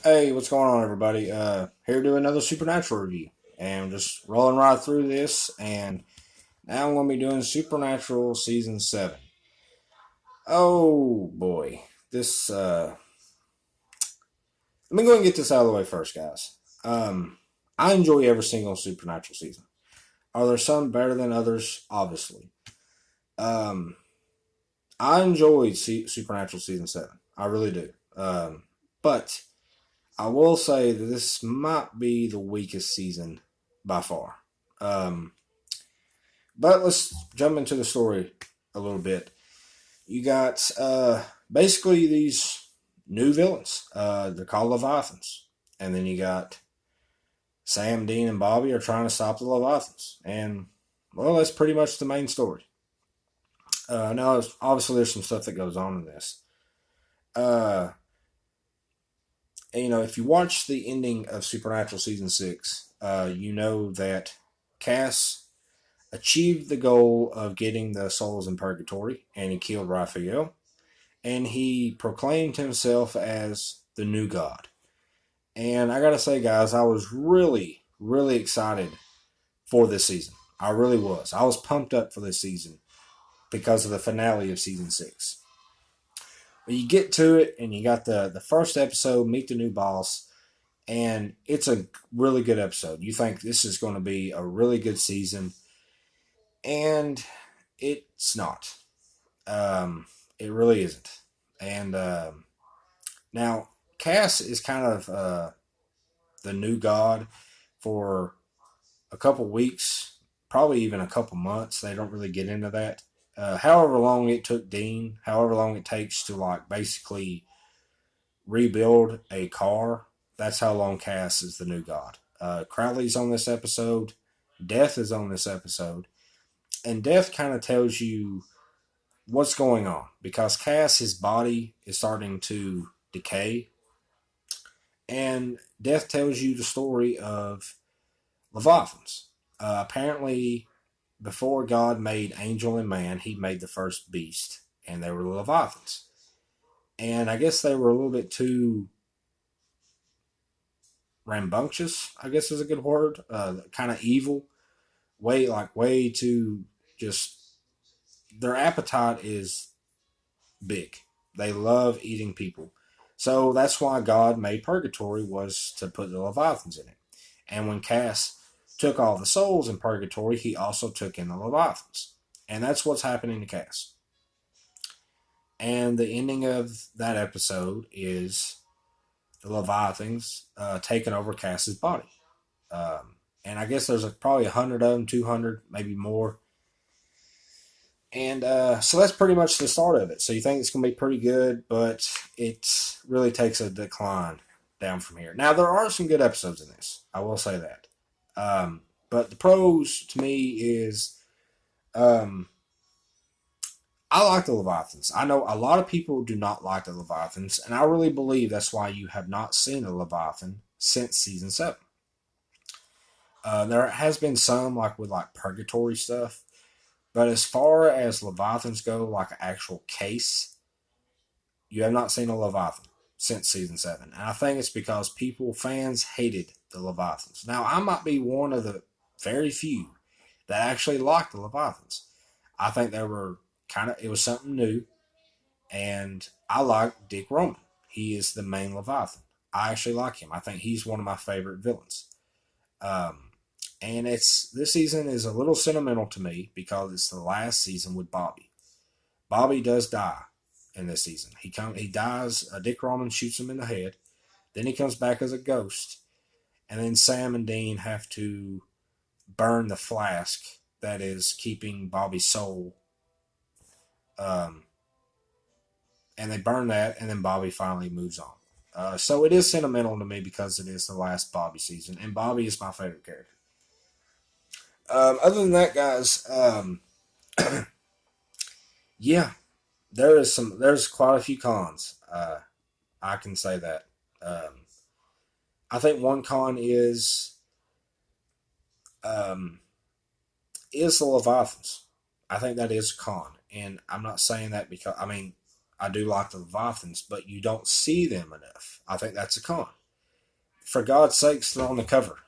Hey, what's going on, everybody? Here to do another Supernatural review, and I'm just rolling right through this. And now I'm going to be doing Supernatural season 7. Oh boy, this. Let me go and get this out of the way first, guys. I enjoy every single Supernatural season. Are there some better than others? Obviously. Um, I enjoyed Supernatural season 7. I really do. But I will say that this might be the weakest season by far. Um, but let's jump into the story a little bit. You got basically these new villains. They're called Leviathans. And then you got Sam, Dean, and Bobby are trying to stop the Leviathans. And, well, that's pretty much the main story. Now, obviously, there's some stuff that goes on in this. Uh, if you watch the ending of Supernatural season 6, you know that Cass achieved the goal of getting the souls in purgatory, and he killed Raphael, and he proclaimed himself as the new god. And I gotta say, guys, I was really, really excited for this season. I really was. I was pumped up for this season because of the finale of season 6. But you get to it, and you got the first episode, Meet the New Boss, and it's a really good episode. You think this is going to be a really good season, and it's not. It really isn't. And now Cass is kind of the new god for a couple weeks, probably even a couple months. They don't really get into that. However long it took Dean, however long it takes to like basically rebuild a car, that's how long Cass is the new god. Crowley's on this episode. Death is on this episode. And Death kind of tells you what's going on because Cass, his body is starting to decay. And Death tells you the story of Leviathans. Apparently, before God made angel and man, he made the first beast, and they were the Leviathans. And I guess they were a little bit too rambunctious, I guess is a good word, kind of evil, way too just, their appetite is big. They love eating people. So that's why God made purgatory, was to put the Leviathans in it. And when Cass took all the souls in purgatory, he also took in the Leviathans. And that's what's happening to Cass. And the ending of that episode is the Leviathans taking over Cass's body. And I guess there's probably 100 of them, 200, maybe more. And so that's pretty much the start of it. So you think it's going to be pretty good, but it really takes a decline down from here. Now, there are some good episodes in this. I will say that. But the pros to me is um, I like the Leviathans. I know a lot of people do not like the Leviathans, and I really believe that's why you have not seen a Leviathan since season 7. There has been some like with like purgatory stuff, but as far as Leviathans go, like an actual case, you have not seen a Leviathan since season 7. And I think it's because fans hated the Leviathans. Now, I might be one of the very few that actually liked the Leviathans. I think they were it was something new. And I like Dick Roman. He is the main Leviathan. I actually like him. I think he's one of my favorite villains. Um, and this season is a little sentimental to me because it's the last season with Bobby. Bobby does die in this season. He dies. Dick Roman shoots him in the head. Then he comes back as a ghost, and then Sam and Dean have to burn the flask that is keeping Bobby's soul. Um, and they burn that, and then Bobby finally moves on. So it is sentimental to me because it is the last Bobby season, and Bobby is my favorite character. Other than that, guys, yeah, there's quite a few cons. I can say that. Um, I think one con um, is the Leviathans. I think that is a con, and I'm not saying that because I do like the Leviathans, but you don't see them enough. I think that's a con. For God's sakes, they're on the cover.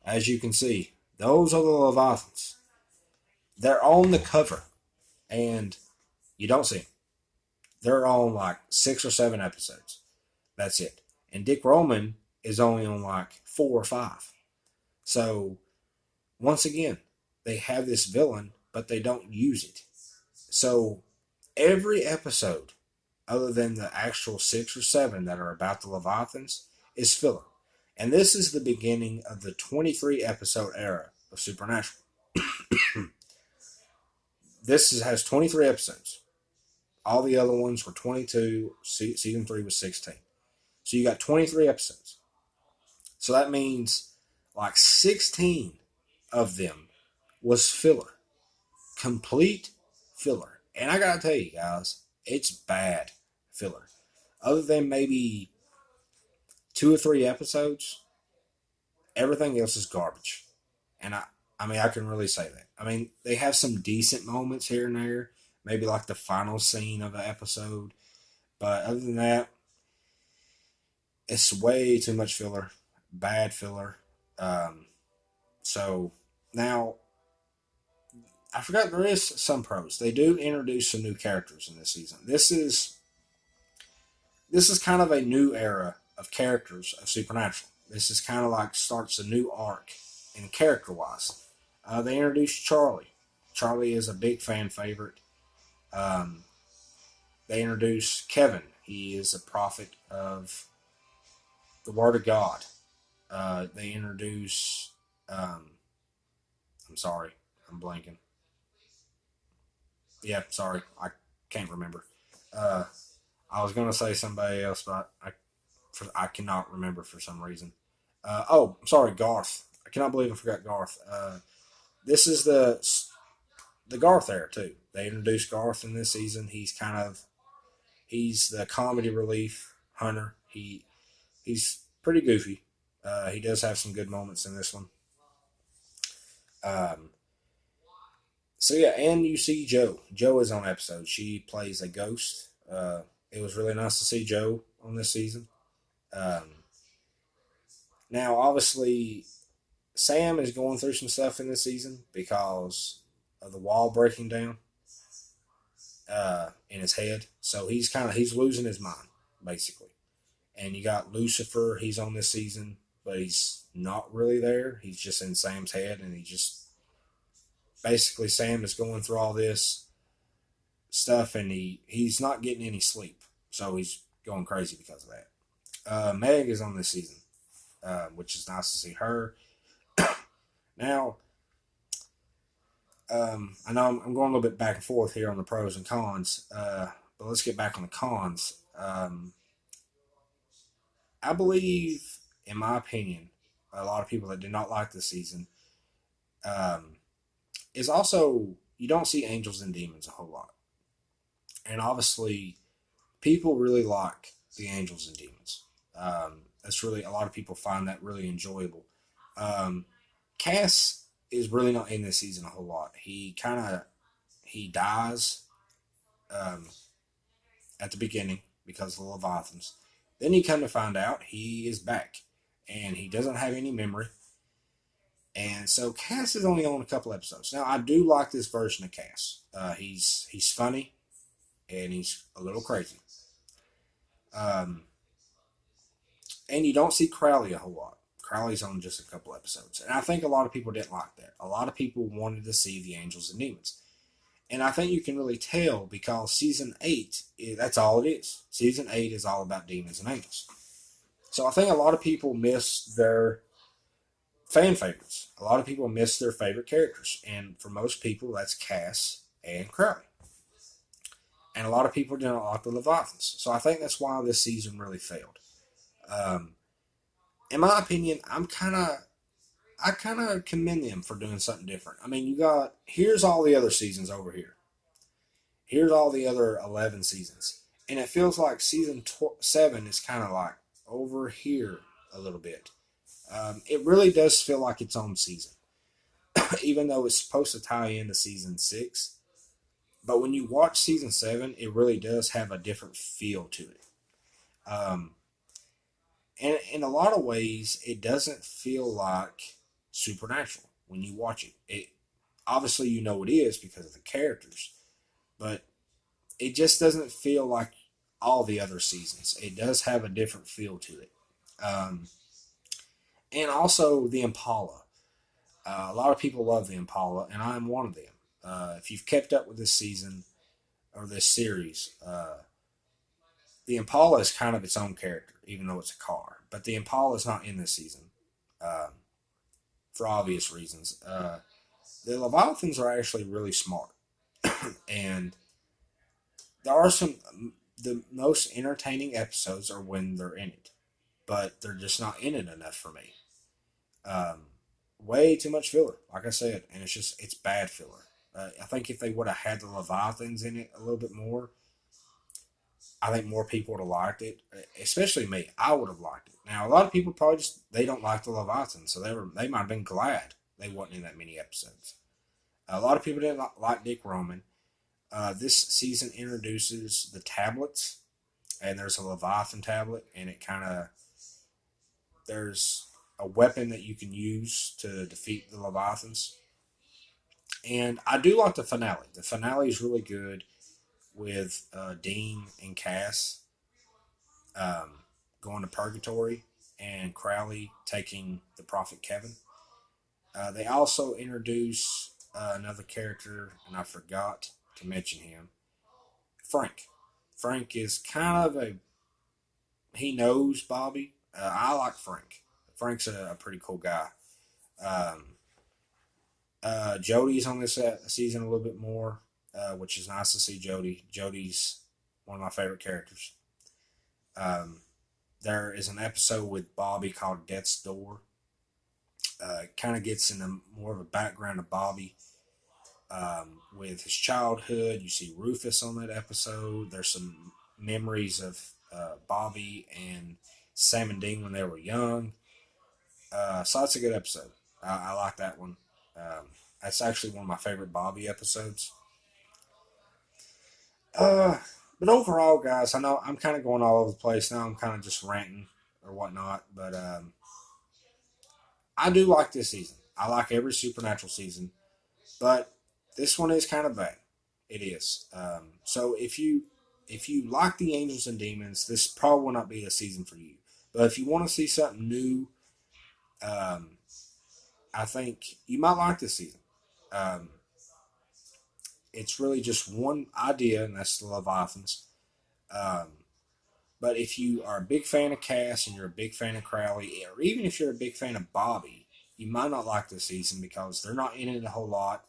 As you can see, those are the Leviathans. They're on the cover, and you don't see them. They're on like 6 or 7 episodes. That's it. And Dick Roman is only on like 4 or 5. So once again, they have this villain, but they don't use it. So every episode, other than the actual 6 or 7 that are about the Leviathans, is filler. And this is the beginning of the 23 episode era of Supernatural. Has 23 episodes. All the other ones were 22. Season 3 was 16. So you got 23 episodes. So that means like 16 of them was filler. Complete filler. And I gotta tell you guys, it's bad filler. Other than maybe 2 or 3 episodes, everything else is garbage. And I mean, I can really say that. I mean, they have some decent moments here and there, maybe like the final scene of an episode. But other than that, it's way too much filler, bad filler. Um, so now I forgot there is some pros. They do introduce some new characters in this season. This is kind of a new era of characters of Supernatural. This is kind of like starts a new arc in character wise. They introduced Charlie. Charlie is a big fan favorite. Um, they introduced Kevin. He is a prophet of the Word of God. They introduce. I'm sorry, I'm blanking. Yeah, sorry, I can't remember. Uh, I was gonna say somebody else, but I cannot remember for some reason. Oh, sorry, Garth. I cannot believe I forgot Garth. This is the Garth era too. They introduced Garth in this season. He's the comedy relief Hunter. He's pretty goofy. He does have some good moments in this one. Um, so yeah, and you see Joe. Joe is on episode. She plays a ghost. It was really nice to see Joe on this season. Um, Now, obviously, Sam is going through some stuff in this season because of the wall breaking down in his head. So he's losing his mind basically. And you got Lucifer. He's on this season, but he's not really there. He's just in Sam's head, and he just basically Sam is going through all this stuff, and he's not getting any sleep. So he's going crazy because of that. Meg is on this season, which is nice to see her. Now, I know I'm going a little bit back and forth here on the pros and cons, but let's get back on the cons. I believe, in my opinion, a lot of people that did not like this season um, is also you don't see angels and demons a whole lot, and obviously, people really like the angels and demons. That's really a lot of people find that really enjoyable. Um, Cass is really not in this season a whole lot. He dies um, at the beginning because of the Leviathans. Then you come to find out he is back, and he doesn't have any memory. And so Cass is only on a couple episodes. Now I do like this version of Cass. He's funny, and he's a little crazy. Um, and you don't see Crowley a whole lot. Crowley's on just a couple episodes, and I think a lot of people didn't like that. A lot of people wanted to see the Angels and Demons. And I think you can really tell because season 8, that's all it is. Season 8 is all about demons and angels. So I think a lot of people miss their fan favorites. A lot of people miss their favorite characters. And for most people, that's Cass and Crowley. And a lot of people do not like the Leviathans. So I think that's why this season really failed. Um, in my opinion, I kind of commend them for doing something different. I mean, here's all the other seasons over here. Here's all the other 11 seasons. And it feels like season 7 is kind of like over here a little bit. It really does feel like its own season, even though it's supposed to tie into season 6. But when you watch season 7, it really does have a different feel to it. Um, And in a lot of ways, it doesn't feel like Supernatural when you watch it. It obviously you know it is because of the characters, but it just doesn't feel like all the other seasons. It does have a different feel to it. Um, and also the Impala. A lot of people love the Impala, and I'm one of them. If you've kept up with this season or this series, the Impala is kind of its own character, even though it's a car. But the Impala is not in this season um, for obvious reasons. The Leviathans are actually really smart, and there are some. The most entertaining episodes are when they're in it, but they're just not in it enough for me. Um, Way too much filler, like I said, and it's bad filler. I think if they would have had the Leviathans in it a little bit more, I think more people would have liked it, especially me. I would have liked it. Now, a lot of people probably just they don't like the Leviathan, so they might have been glad they wasn't in that many episodes. A lot of people didn't like Dick Roman. This season introduces the tablets, and there's a Leviathan tablet, and it kind of there's a weapon that you can use to defeat the Leviathans. And I do like the finale. The finale is really good with Dean and Cass going to purgatory and Crowley taking the prophet Kevin. They also introduce another character, and I forgot to mention him, Frank. Frank is kind of a he knows Bobby. I like Frank. Frank's a pretty cool guy. Um, Jody's on this season a little bit more, which is nice to see Jody. Jody's one of my favorite characters. Um, there is an episode with Bobby called Death's Door. Kind of gets into more of a background of Bobby with his childhood. You see Rufus on that episode. There's some memories of Bobby and Sam and Dean when they were young. So that's a good episode. I like that one. That's actually one of my favorite Bobby episodes. Uh, but overall, guys, I know I'm kind of going all over the place now. I'm kind of just ranting or whatnot, but I do like this season. I like every Supernatural season, but this one is kind of bad. It is. So if you like the Angels and Demons, this probably will not be a season for you. But if you want to see something new, um, I think you might like this season. Um, it's really just one idea, and that's the Leviathans. Um, but if you are a big fan of Cass and you're a big fan of Crowley, or even if you're a big fan of Bobby, you might not like this season because they're not in it a whole lot.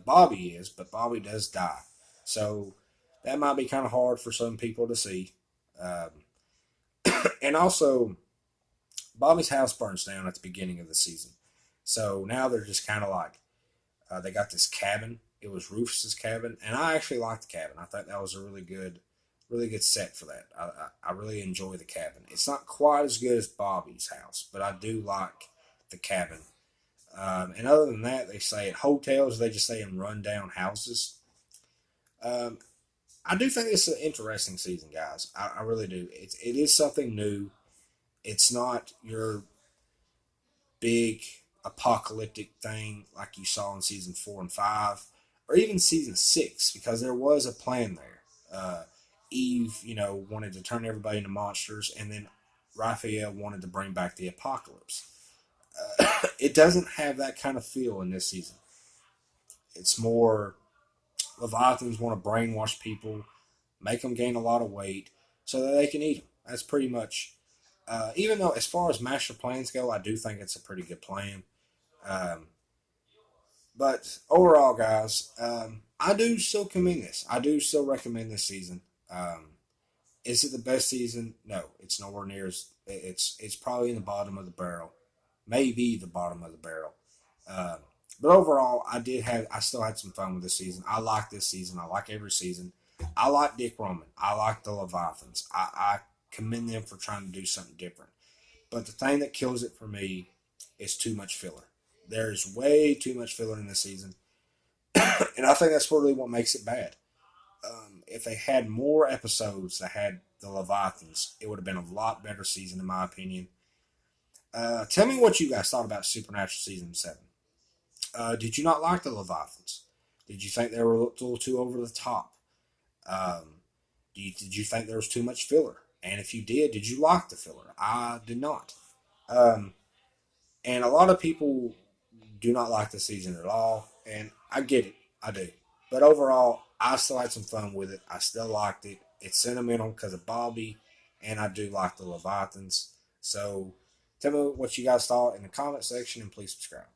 Bobby is, but Bobby does die. So that might be kind of hard for some people to see. Um, and also, Bobby's house burns down at the beginning of the season. So now they're just kind of like, they got this cabin. It was Rufus's cabin, and I actually liked the cabin. I thought that was a really good set for that. I really enjoy the cabin. It's not quite as good as Bobby's house, but I do like the cabin. And other than that, they say at hotels, they just say in rundown houses. Um, I do think it's an interesting season, guys. I really do. It is something new. It's not your big apocalyptic thing like you saw in season 4 and 5, or even season 6, because there was a plan there. Eve, wanted to turn everybody into monsters, and then Raphael wanted to bring back the apocalypse. It doesn't have that kind of feel in this season. It's more Leviathans want to brainwash people, make them gain a lot of weight so that they can eat them. That's pretty much. Even though, as far as master plans go, I do think it's a pretty good plan. Um, but overall, guys, I do still commend this. I do still recommend this season. Is it the best season? No, it's nowhere near as. It's probably in the bottom of the barrel, maybe the bottom of the barrel. Um, but overall, I still had some fun with this season. I like this season. I like every season. I like Dick Roman. I like the Leviathans. I commend them for trying to do something different. But the thing that kills it for me is too much filler. There's way too much filler in this season, and I think that's really what makes it bad. If they had more episodes that had the Leviathans, it would have been a lot better season, in my opinion. Tell me what you guys thought about Supernatural Season 7. Did you not like the Leviathans? Did you think they were a little too over the top? Um, did you think there was too much filler? And if you did you like the filler? I did not. Um, and a lot of people do not like the season at all, and I get it. I do. But overall, I still had some fun with it. I still liked it. It's sentimental because of Bobby, and I do like the Leviathans. So tell me what you guys thought in the comment section, and please subscribe.